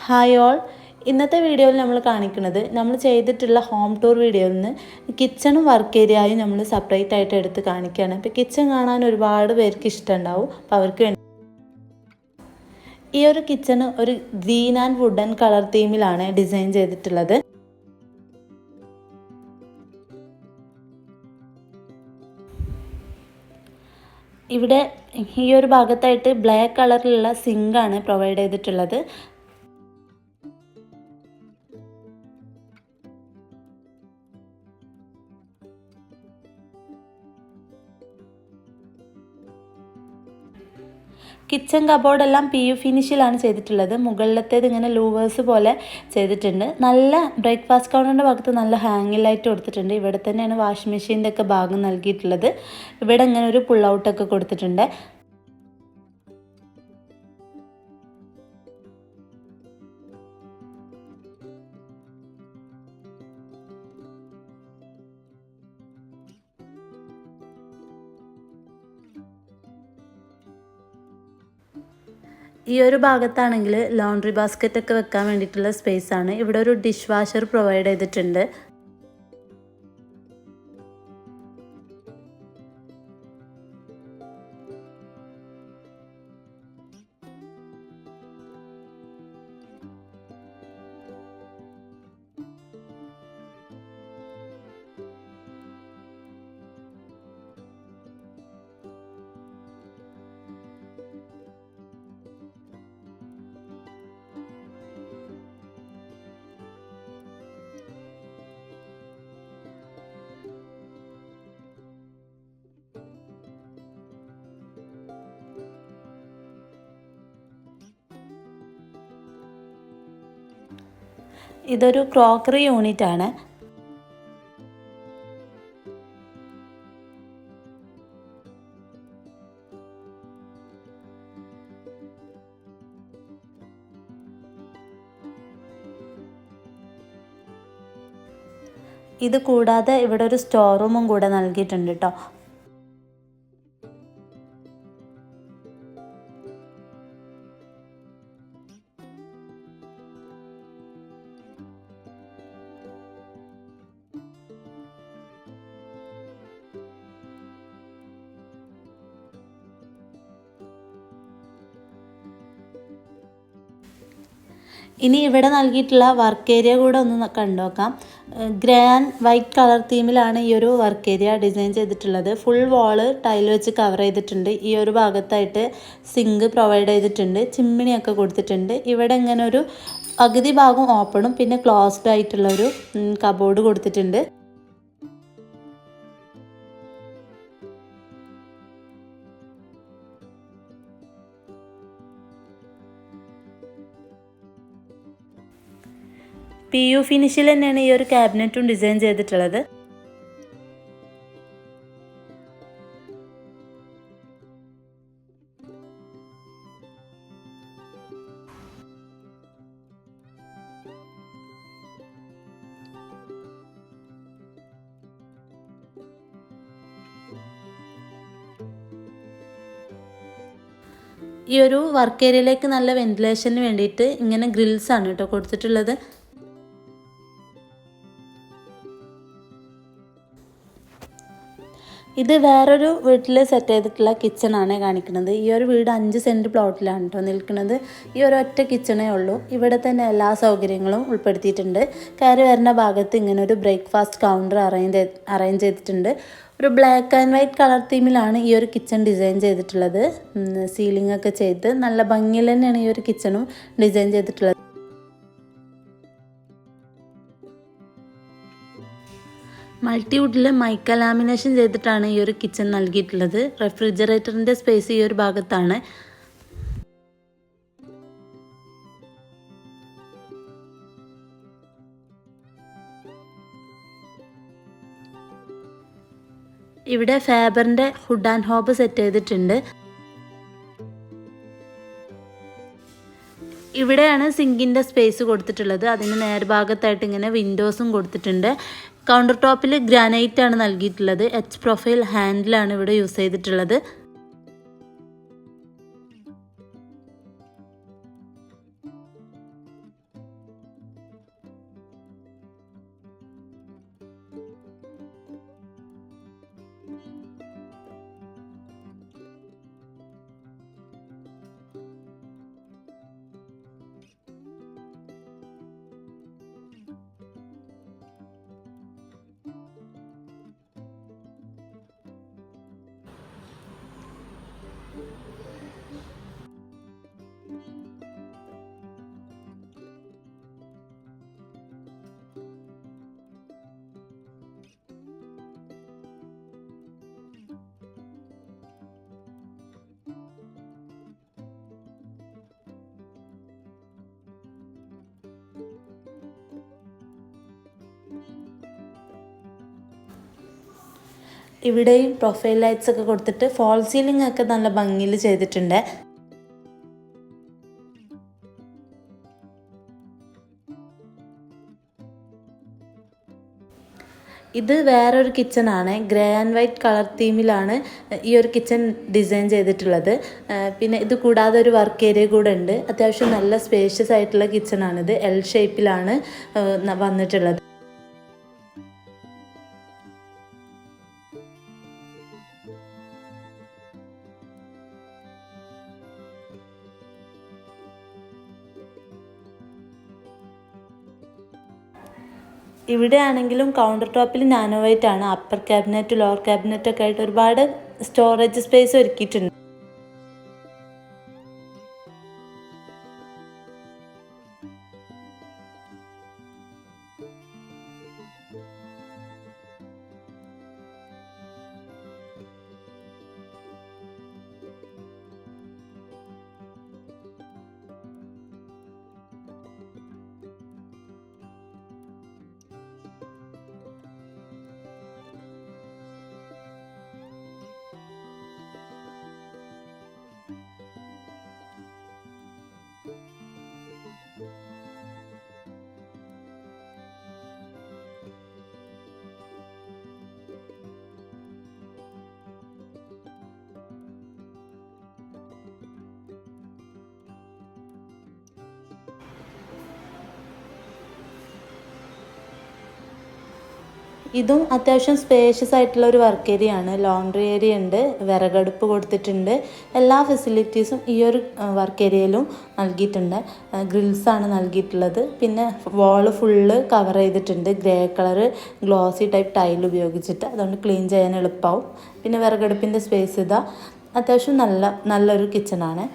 Hi all, ഇന്നത്തെ വീഡിയോയിൽ നമ്മൾ കാണിക്കുന്നത് നമ്മൾ ചെയ്തിട്ടുള്ള ഹോം ടൂർ വീഡിയോയിൽ നിന്ന് കിച്ചണും വർക്ക് ഏരിയയും നമ്മൾ സെപ്പറേറ്റ് ആയിട്ട് എടുത്ത് കാണിക്കുകയാണ്. അപ്പോൾ കിച്ചൺ കാണാൻ ഒരുപാട് പേർക്ക് ഇഷ്ടമുണ്ടാവും. അപ്പോൾ അവർക്ക് വേണ്ടി ഈ ഒരു കിച്ചൺ ഒരു ഗ്രീൻ ആൻഡ് വുഡൻ കളർ തീമിലാണ് ഡിസൈൻ ചെയ്തിട്ടുള്ളത്. ഇവിടെ ഈ ഒരു ഭാഗത്തായിട്ട് ബ്ലാക്ക് കളറിലുള്ള സിങ്കാണ് പ്രൊവൈഡ് ചെയ്തിട്ടുള്ളത്. കിച്ചൺ കബോർഡെല്ലാം PU ഫിനിഷിലാണ് ചെയ്തിട്ടുള്ളത്. മുകളിലത്തേത് ഇങ്ങനെ ലൂവേഴ്സ് പോലെ ചെയ്തിട്ടുണ്ട്. നല്ല ബ്രേക്ക്ഫാസ്റ്റ് കൗണ്ടറിൻ്റെ ഭാഗത്ത് നല്ല ഹാങ്ങിങ് ലൈറ്റ് കൊടുത്തിട്ടുണ്ട്. ഇവിടെ തന്നെയാണ് വാഷിംഗ് മെഷീൻ്റെ ഒക്കെ ഭാഗം നൽകിയിട്ടുള്ളത്. ഇവിടെ ഇങ്ങനെ ഒരു പുൾ ഔട്ടൊക്കെ കൊടുത്തിട്ടുണ്ട്. ഈ ഒരു ഭാഗത്താണെങ്കിൽ ലോണ്ടറി ബാസ്ക്കറ്റ് ഒക്കെ വെക്കാൻ വേണ്ടിയിട്ടുള്ള സ്പേസ് ആണ്. ഇവിടെ ഒരു ഡിഷ് വാഷർ പ്രൊവൈഡ് ചെയ്തിട്ടുണ്ട്. ഇതൊരു ക്രോക്കറി യൂണിറ്റ് ആണ്. ഇത് കൂടാതെ ഇവിടെ ഒരു സ്റ്റോർ റൂമും കൂടെ നൽകിയിട്ടുണ്ട് കേട്ടോ. ഇനി ഇവിടെ നൽകിയിട്ടുള്ള വർക്ക് ഏരിയ കൂടെ ഒന്ന് കണ്ടുനോക്കാം. ഗ്രേ ആൻഡ് വൈറ്റ് കളർ തീമിലാണ് ഈ ഒരു വർക്ക് ഏരിയ ഡിസൈൻ ചെയ്തിട്ടുള്ളത്. ഫുൾ വാള് ടൈൽ വെച്ച് കവർ ചെയ്തിട്ടുണ്ട്. ഈ ഒരു ഭാഗത്തായിട്ട് സിങ്ക് പ്രൊവൈഡ് ചെയ്തിട്ടുണ്ട്. ചിമ്മിണിയൊക്കെ കൊടുത്തിട്ടുണ്ട്. ഇവിടെ ഇങ്ങനെ ഒരു പകുതി ഭാഗം ഓപ്പണും പിന്നെ ക്ലോസ്ഡ് ആയിട്ടുള്ള ഒരു കബോർഡ് കൊടുത്തിട്ടുണ്ട്. PU ഫിനിഷിൽ തന്നെയാണ് ഈ ഒരു ക്യാബിനറ്റും ഡിസൈൻ ചെയ്തിട്ടുള്ളത്. ഈ ഒരു വർക്ക് ഏരിയയിലേക്ക് നല്ല വെന്റിലേഷന് വേണ്ടിയിട്ട് ഇങ്ങനെ ഗ്രിൽസ് ആണ് കേട്ടോ കൊടുത്തിട്ടുള്ളത്. ഇത് വേറൊരു വീട്ടിൽ സെറ്റ് ചെയ്തിട്ടുള്ള കിച്ചണാണ് കാണിക്കുന്നത്. ഈ ഒരു വീട് 5 സെൻറ്റ് പ്ലോട്ടിലാണ് കേട്ടോ നിൽക്കുന്നത്. ഈ ഒരു ഒറ്റ കിച്ചണേ ഉള്ളൂ. ഇവിടെ തന്നെ എല്ലാ സൗകര്യങ്ങളും ഉൾപ്പെടുത്തിയിട്ടുണ്ട്. കയറി വരുന്ന ഭാഗത്ത് ഇങ്ങനെ ഒരു ബ്രേക്ക്ഫാസ്റ്റ് കൗണ്ടർ അറേഞ്ച് ചെയ്തിട്ടുണ്ട്. ഒരു ബ്ലാക്ക് ആൻഡ് വൈറ്റ് കളർ തീമിലാണ് ഈ ഒരു കിച്ചൺ ഡിസൈൻ ചെയ്തിട്ടുള്ളത്. സീലിംഗ് ഒക്കെ ചെയ്ത് നല്ല ഭംഗിയിൽ തന്നെയാണ് ഈ ഒരു കിച്ചണും ഡിസൈൻ ചെയ്തിട്ടുള്ളത്. മൾട്ടിവുഡിൽ മൈക്ക ലാമിനേഷൻ ചെയ്തിട്ടാണ് ഈ ഒരു കിച്ചൺ നൽകിയിട്ടുള്ളത്. റെഫ്രിജറേറ്ററിൻ്റെ സ്പേസ് ഈ ഒരു ഭാഗത്താണ്. ഇവിടെ ഫാബറിൻ്റെ ഹുഡ് ആൻഡ് ഹോബ് സെറ്റ് ചെയ്തിട്ടുണ്ട്. ഇവിടെയാണ് സിങ്കിൻ്റെ സ്പേസ് കൊടുത്തിട്ടുള്ളത്. അതിന് നേർഭാഗത്തായിട്ട് ഇങ്ങനെ വിൻഡോസും കൊടുത്തിട്ടുണ്ട്. കൗണ്ടർ ടോപ്പിൽ ഗ്രാനൈറ്റ് ആണ് നൽകിയിട്ടുള്ളത്. എച്ച് പ്രൊഫൈൽ ഹാൻഡിലാണ് ഇവിടെ യൂസ് ചെയ്തിട്ടുള്ളത്. ഇവിടെയും പ്രൊഫൈൽ ലൈറ്റ്സ് ഒക്കെ കൊടുത്തിട്ട് ഫോൾ സീലിംഗ് ഒക്കെ നല്ല ഭംഗിയിൽ ചെയ്തിട്ടുണ്ട്. ഇത് വേറൊരു കിച്ചണാണ്. ഗ്രേ ആൻഡ് വൈറ്റ് കളർ തീമിലാണ് ഈ ഒരു കിച്ചൺ ഡിസൈൻ ചെയ്തിട്ടുള്ളത്. പിന്നെ ഇത് കൂടാതെ ഒരു വർക്ക് ഏരിയ കൂടെ ഉണ്ട്. അത്യാവശ്യം നല്ല സ്പേഷ്യസ് ആയിട്ടുള്ള കിച്ചണാണിത്. എൽ ഷേപ്പിലാണ് വന്നിട്ടുള്ളത്. ഇവിടെ ആണെങ്കിലും കൗണ്ടർ ടോപ്പിൽ നാനോ വൈറ്റ് ആണ്. അപ്പർ ക്യാബിനറ്റ് ലോവർ ക്യാബിനറ്റ് ഒക്കെ ആയിട്ട് ഒരുപാട് സ്റ്റോറേജ് സ്പേസ് ഒരുക്കിയിട്ടുണ്ട്. ഇതും അത്യാവശ്യം സ്പേഷ്യസ് ആയിട്ടുള്ള ഒരു വർക്ക് ഏരിയ ആണ്. ലോണ്ടറി ഏരിയ ഉണ്ട്, വിറകടുപ്പ് കൊടുത്തിട്ടുണ്ട്. എല്ലാ ഫെസിലിറ്റീസും ഈ ഒരു വർക്ക് ഏരിയയിലും നൽകിയിട്ടുണ്ട്. ഗ്രിൽസാണ് നൽകിയിട്ടുള്ളത്. പിന്നെ വാള് ഫുള്ള് കവർ ചെയ്തിട്ടുണ്ട് grey colour glossy type tile ഉപയോഗിച്ചിട്ട്. അതുകൊണ്ട് ക്ലീൻ ചെയ്യാൻ എളുപ്പമാവും. പിന്നെ വിറകടുപ്പിൻ്റെ സ്പേസ് ഇതാ. അത്യാവശ്യം നല്ലൊരു കിച്ചണാണ്.